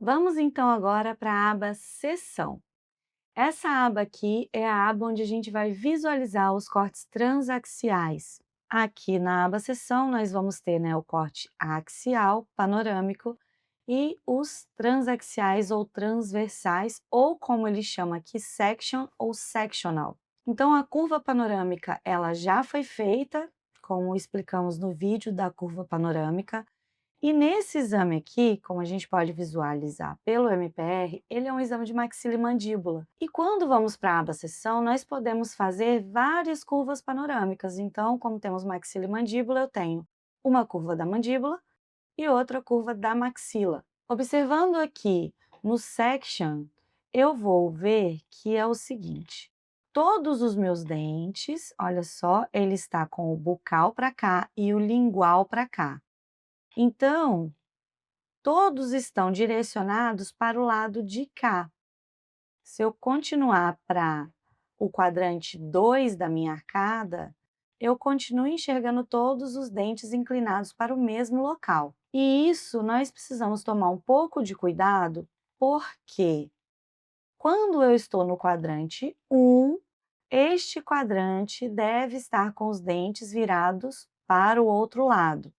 Vamos então agora para a aba Seção. Essa aba aqui é a aba onde a gente vai visualizar os cortes transaxiais. Aqui na aba Seção nós vamos ter, o corte axial, panorâmico, e os transaxiais ou transversais, ou como ele chama aqui, section ou sectional. Então a curva panorâmica ela já foi feita, como explicamos no vídeo da curva panorâmica, e nesse exame aqui, como a gente pode visualizar pelo MPR, ele é um exame de maxila e mandíbula. E quando vamos para a aba seção, nós podemos fazer várias curvas panorâmicas. Então, como temos maxila e mandíbula, eu tenho uma curva da mandíbula e outra curva da maxila. Observando aqui no section, eu vou ver que é o seguinte: todos os meus dentes, olha só, ele está com o bucal para cá e o lingual para cá. Então, todos estão direcionados para o lado de cá. Se eu continuar para o quadrante 2 da minha arcada, eu continuo enxergando todos os dentes inclinados para o mesmo local. E isso nós precisamos tomar um pouco de cuidado, porque quando eu estou no quadrante 1, este quadrante deve estar com os dentes virados para o outro lado.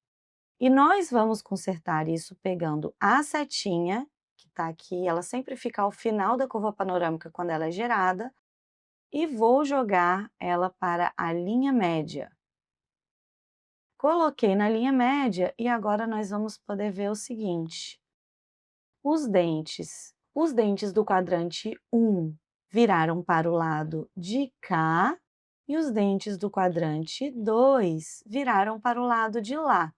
E nós vamos consertar isso pegando a setinha, que está aqui, ela sempre fica ao final da curva panorâmica quando ela é gerada, e vou jogar ela para a linha média. Coloquei na linha média e agora nós vamos poder ver o seguinte: os dentes do quadrante 1 viraram para o lado de cá e os dentes do quadrante 2 viraram para o lado de lá.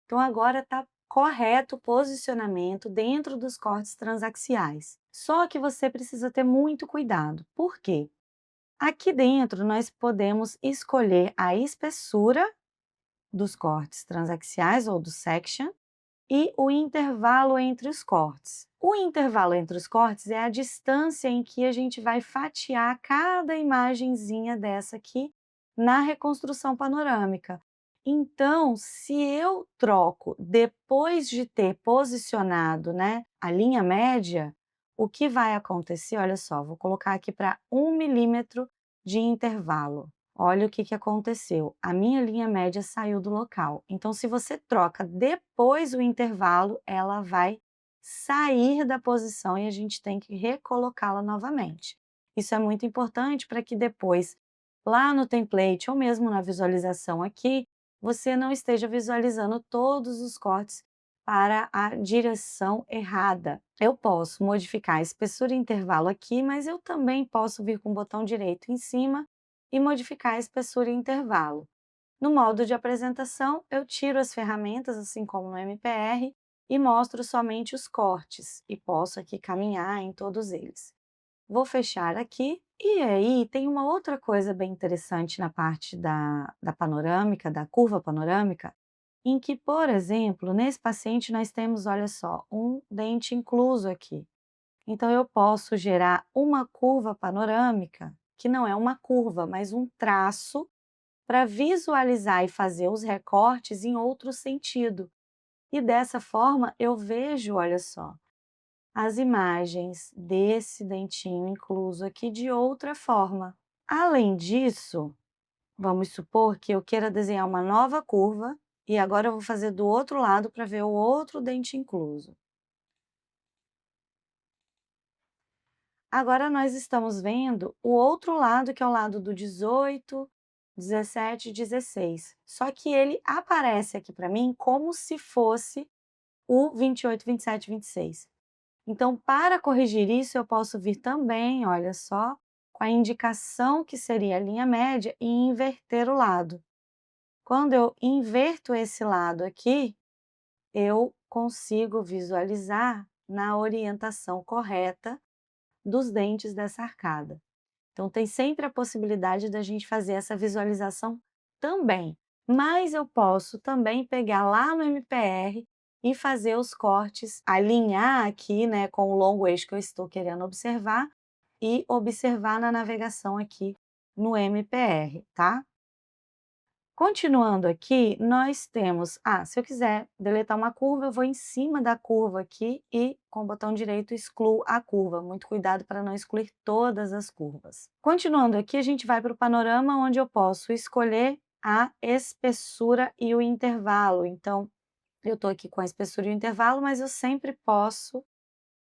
Então, agora está correto o posicionamento dentro dos cortes transaxiais. Só que você precisa ter muito cuidado. Por quê? Aqui dentro nós podemos escolher a espessura dos cortes transaxiais ou do section e o intervalo entre os cortes. O intervalo entre os cortes é a distância em que a gente vai fatiar cada imagenzinha dessa aqui na reconstrução panorâmica. Então, se eu troco depois de ter posicionado, a linha média, o que vai acontecer? Olha só, vou colocar aqui para 1 milímetro de intervalo. Olha o que aconteceu, a minha linha média saiu do local. Então, se você troca depois o intervalo, ela vai sair da posição e a gente tem que recolocá-la novamente. Isso é muito importante para que depois, lá no template ou mesmo na visualização aqui, você não esteja visualizando todos os cortes para a direção errada. Eu posso modificar a espessura e intervalo aqui, mas eu também posso vir com o botão direito em cima e modificar a espessura e intervalo. No modo de apresentação, eu tiro as ferramentas, assim como no MPR, e mostro somente os cortes, e posso aqui caminhar em todos eles. Vou fechar aqui, e aí tem uma outra coisa bem interessante na parte da panorâmica, da curva panorâmica, em que, por exemplo, nesse paciente nós temos, olha só, um dente incluso aqui. Então, eu posso gerar uma curva panorâmica, que não é uma curva, mas um traço, para visualizar e fazer os recortes em outro sentido. E dessa forma, eu vejo, olha só, as imagens desse dentinho incluso aqui de outra forma. Além disso, vamos supor que eu queira desenhar uma nova curva e agora eu vou fazer do outro lado para ver o outro dente incluso. Agora nós estamos vendo o outro lado, que é o lado do 18, 17 e 16. Só que ele aparece aqui para mim como se fosse o 28, 27 e 26. Então, para corrigir isso, eu posso vir também, olha só, com a indicação que seria a linha média e inverter o lado. Quando eu inverto esse lado aqui, eu consigo visualizar na orientação correta dos dentes dessa arcada. Então, tem sempre a possibilidade da gente fazer essa visualização também. Mas eu posso também pegar lá no MPR e fazer os cortes, alinhar aqui, com o longo eixo que eu estou querendo observar e observar na navegação aqui no MPR, tá? Continuando aqui, nós temos, se eu quiser deletar uma curva, eu vou em cima da curva aqui e com o botão direito excluo a curva. Muito cuidado para não excluir todas as curvas. Continuando aqui, a gente vai para o panorama, onde eu posso escolher a espessura e o intervalo. Então, eu estou aqui com a espessura e o intervalo, mas eu sempre posso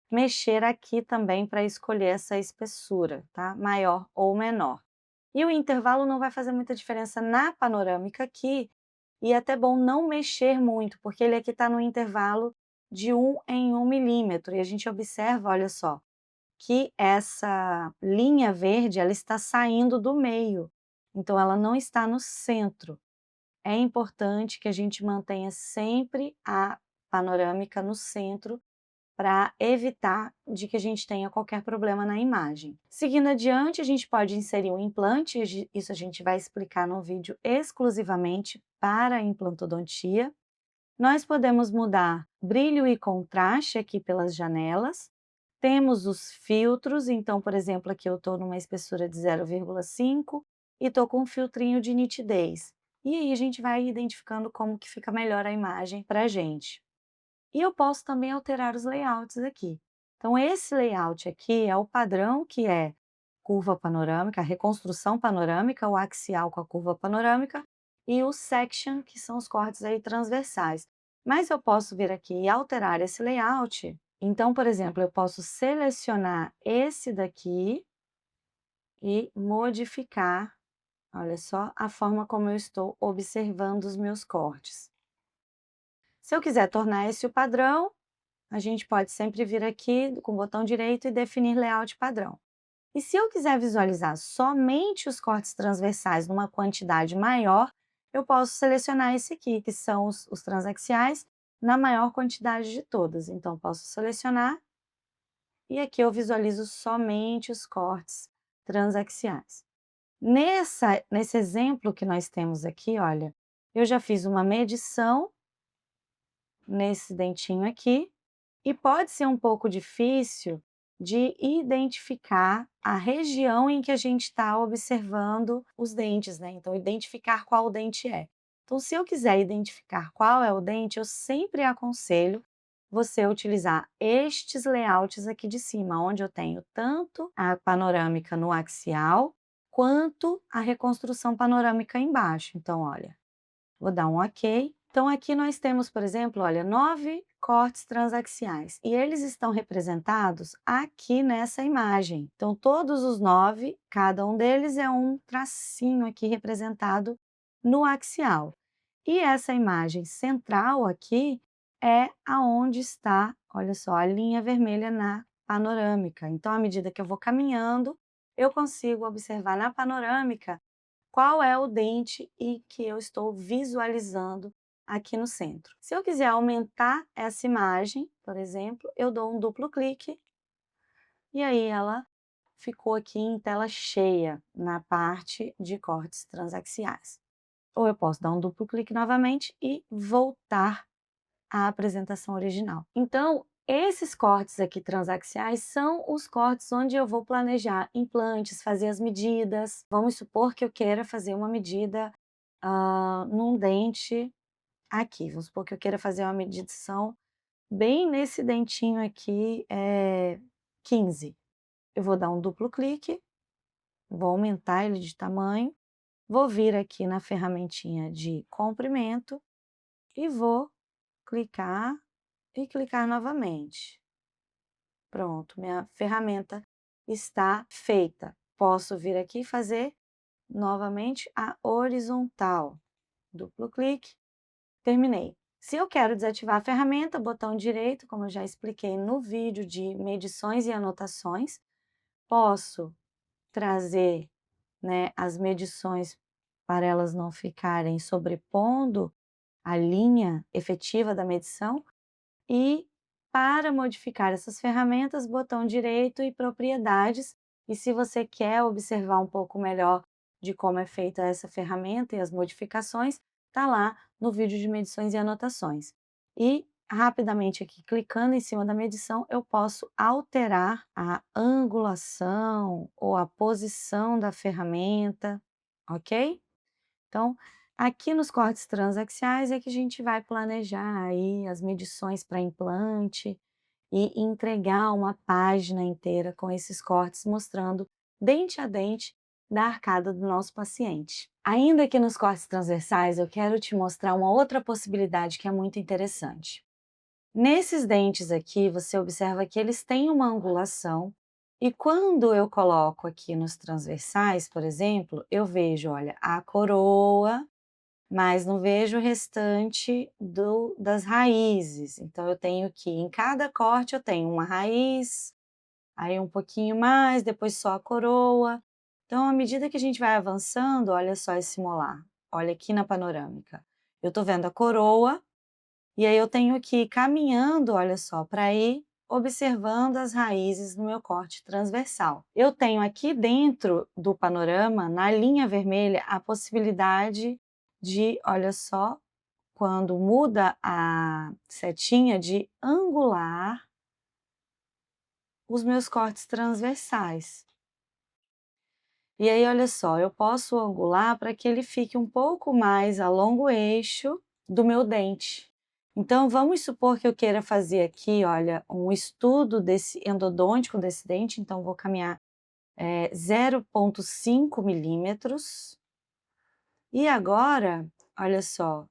mexer aqui também para escolher essa espessura, tá? Maior ou menor. E o intervalo não vai fazer muita diferença na panorâmica aqui, e é até bom não mexer muito, porque ele aqui está no intervalo de 1 em 1 milímetro, e a gente observa, olha só, que essa linha verde, ela está saindo do meio, então ela não está no centro. É importante que a gente mantenha sempre a panorâmica no centro, para evitar de que a gente tenha qualquer problema na imagem. Seguindo adiante, a gente pode inserir um implante, isso a gente vai explicar no vídeo exclusivamente para a implantodontia. Nós podemos mudar brilho e contraste aqui pelas janelas. Temos os filtros, então, por exemplo, aqui eu estou numa espessura de 0,5 e estou com um filtrinho de nitidez. E aí a gente vai identificando como que fica melhor a imagem para a gente. E eu posso também alterar os layouts aqui. Então, esse layout aqui é o padrão, que é curva panorâmica, reconstrução panorâmica, o axial com a curva panorâmica, e o section, que são os cortes aí transversais. Mas eu posso vir aqui e alterar esse layout. Então, por exemplo, eu posso selecionar esse daqui e modificar, olha só, a forma como eu estou observando os meus cortes. Se eu quiser tornar esse o padrão, a gente pode sempre vir aqui com o botão direito e definir layout padrão. E se eu quiser visualizar somente os cortes transversais numa quantidade maior, eu posso selecionar esse aqui, que são os transaxiais, na maior quantidade de todas. Então, posso selecionar e aqui eu visualizo somente os cortes transaxiais. Nesse exemplo que nós temos aqui, olha, eu já fiz uma medição nesse dentinho aqui, e pode ser um pouco difícil de identificar a região em que a gente está observando os dentes, né? Então, identificar qual dente é. Então, se eu quiser identificar qual é o dente, eu sempre aconselho você utilizar estes layouts aqui de cima, onde eu tenho tanto a panorâmica no axial, quanto a reconstrução panorâmica embaixo. Então, olha, vou dar um OK. Então, aqui nós temos, por exemplo, olha, 9 cortes transaxiais e eles estão representados aqui nessa imagem. Então, todos os 9, cada um deles é um tracinho aqui representado no axial. E essa imagem central aqui é aonde está, olha só, a linha vermelha na panorâmica. Então, à medida que eu vou caminhando, eu consigo observar na panorâmica qual é o dente e que eu estou visualizando aqui no centro. Se eu quiser aumentar essa imagem, por exemplo, eu dou um duplo clique e aí ela ficou aqui em tela cheia na parte de cortes transaxiais. Ou eu posso dar um duplo clique novamente e voltar à apresentação original. Então, esses cortes aqui transaxiais são os cortes onde eu vou planejar implantes, fazer as medidas. Vamos supor que eu queira fazer uma medida num dente aqui. Vamos supor que eu queira fazer uma medição bem nesse dentinho aqui, 15. Eu vou dar um duplo clique, vou aumentar ele de tamanho, vou vir aqui na ferramentinha de comprimento e vou clicar e clicar novamente. Pronto, minha ferramenta está feita. Posso vir aqui e fazer novamente a horizontal. Duplo clique, terminei. Se eu quero desativar a ferramenta, botão direito, como eu já expliquei no vídeo de medições e anotações, posso trazer, né, as medições para elas não ficarem sobrepondo a linha efetiva da medição. E para modificar essas ferramentas, botão direito e propriedades. E se você quer observar um pouco melhor de como é feita essa ferramenta e as modificações, tá lá no vídeo de medições e anotações. E rapidamente aqui, clicando em cima da medição, eu posso alterar a angulação ou a posição da ferramenta, ok? Então, Aqui nos cortes transaxiais é que a gente vai planejar aí as medições para implante e entregar uma página inteira com esses cortes mostrando dente a dente da arcada do nosso paciente. Ainda aqui nos cortes transversais, eu quero te mostrar uma outra possibilidade que é muito interessante. Nesses dentes aqui, você observa que eles têm uma angulação e quando eu coloco aqui nos transversais, por exemplo, eu vejo, olha, a coroa, mas não vejo o restante das raízes. Então, eu tenho que, em cada corte, eu tenho uma raiz, aí um pouquinho mais, depois só a coroa. Então, à medida que a gente vai avançando, olha só esse molar, olha aqui na panorâmica. Eu tô vendo a coroa, e aí eu tenho que ir caminhando, olha só, para ir observando as raízes no meu corte transversal. Eu tenho aqui dentro do panorama, na linha vermelha, a possibilidade de, olha só, quando muda a setinha, de angular os meus cortes transversais. E aí, olha só, eu posso angular para que ele fique um pouco mais a longo eixo do meu dente. Então, vamos supor que eu queira fazer aqui, olha, um estudo desse endodôntico desse dente, então vou caminhar 0,5 milímetros. E agora, olha só,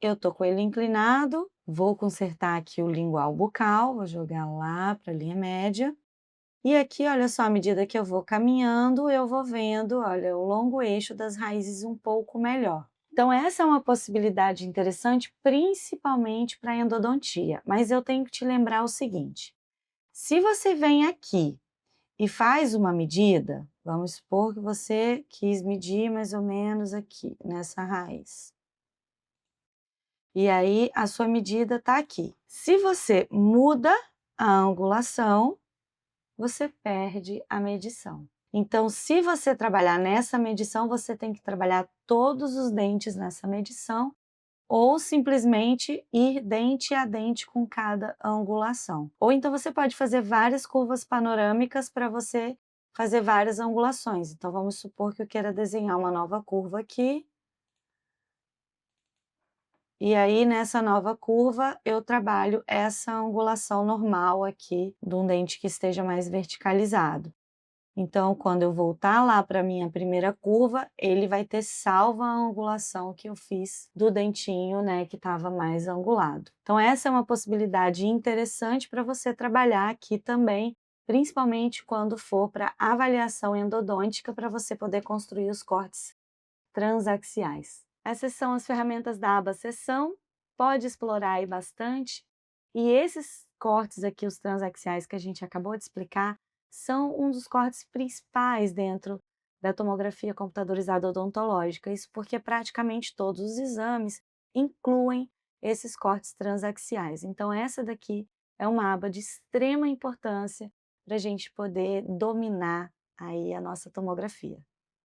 eu tô com ele inclinado, vou consertar aqui o lingual bucal, vou jogar lá para a linha média. E aqui, olha só, à medida que eu vou caminhando, eu vou vendo, olha, o longo eixo das raízes um pouco melhor. Então, essa é uma possibilidade interessante, principalmente para endodontia. Mas eu tenho que te lembrar o seguinte: se você vem aqui e faz uma medida, vamos supor que você quis medir mais ou menos aqui, nessa raiz. E aí, a sua medida está aqui. Se você muda a angulação, você perde a medição. Então, se você trabalhar nessa medição, você tem que trabalhar todos os dentes nessa medição ou simplesmente ir dente a dente com cada angulação. Ou então você pode fazer várias curvas panorâmicas para você fazer várias angulações. Então, vamos supor que eu queira desenhar uma nova curva aqui. E aí, nessa nova curva, eu trabalho essa angulação normal aqui de um dente que esteja mais verticalizado. Então, quando eu voltar lá para a minha primeira curva, ele vai ter salva a angulação que eu fiz do dentinho, né, que estava mais angulado. Então, essa é uma possibilidade interessante para você trabalhar aqui também, principalmente quando for para avaliação endodôntica, para você poder construir os cortes transaxiais. Essas são as ferramentas da aba seção, pode explorar aí bastante. E esses cortes aqui, os transaxiais que a gente acabou de explicar, são um dos cortes principais dentro da tomografia computadorizada odontológica. Isso porque praticamente todos os exames incluem esses cortes transaxiais. Então, essa daqui é uma aba de extrema importância para a gente poder dominar aí a nossa tomografia.